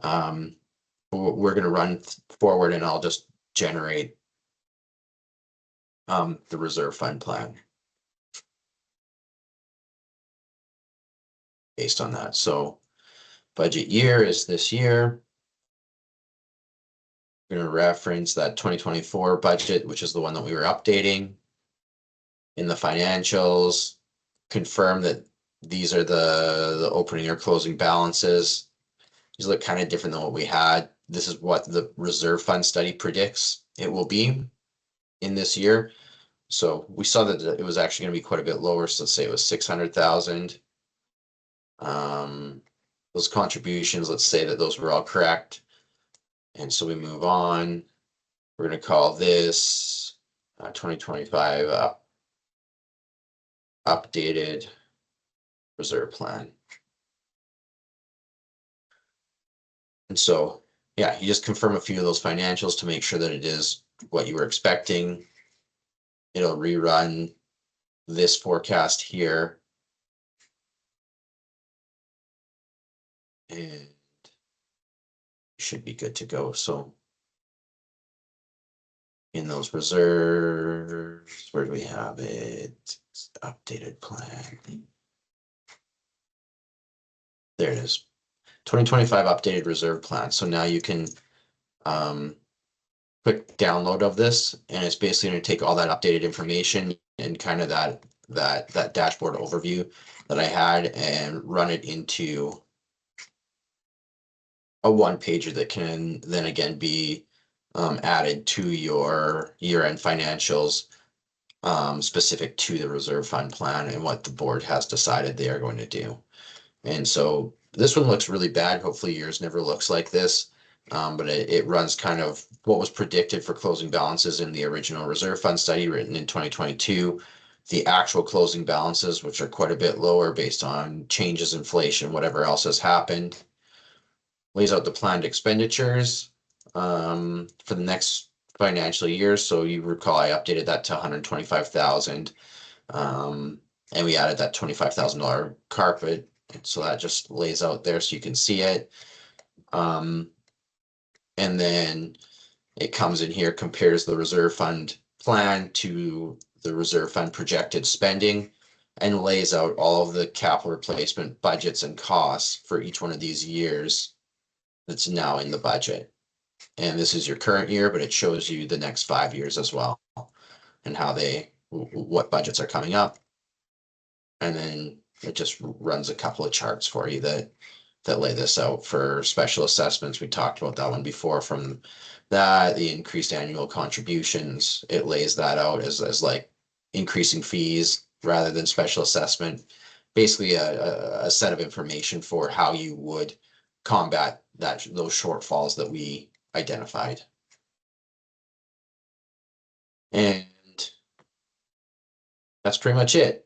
we're going to run forward, and I'll just generate the reserve fund plan based on that. So budget year is this year. We're going to reference that 2024 budget, which is the one that we were updating. In the financials, confirm that these are the opening or closing balances. These look kind of different than what we had. This is what the reserve fund study predicts it will be in this year. So we saw that it was actually going to be quite a bit lower. So let's say it was 600,000. Those contributions, let's say that those were all correct. And so we move on. We're going to call this 2025 updated reserve plan. And so, yeah, you just confirm a few of those financials to make sure that it is what you were expecting. It'll rerun this forecast here. And you should be good to go. So in those reserves, where do we have it? Updated plan. There it is. 2025 updated reserve plan. So now you can quick download of this, and it's basically going to take all that updated information and kind of that dashboard overview that I had and run it into a one pager that can then again be added to your year-end financials specific to the reserve fund plan and what the board has decided they are going to do. And so this one looks really bad. Hopefully yours never looks like this. But it runs kind of what was predicted for closing balances in the original reserve fund study written in 2022. The actual closing balances, which are quite a bit lower based on changes, inflation, whatever else has happened. Lays out the planned expenditures for the next financial year. So you recall I updated that to 125,000, and we added that $25,000 carpet. So that just lays out there so you can see it. And then it comes in here, compares the reserve fund plan to the reserve fund projected spending, and lays out all of the capital replacement budgets and costs for each one of these years that's now in the budget. And this is your current year, but it shows you the next 5 years as well and how what budgets are coming up. And then it just runs a couple of charts for you that lay this out for special assessments. We talked about that one before. From that, the increased annual contributions, it lays that out as like increasing fees rather than special assessment. Basically a set of information for how you would combat those shortfalls that we identified. And that's pretty much it.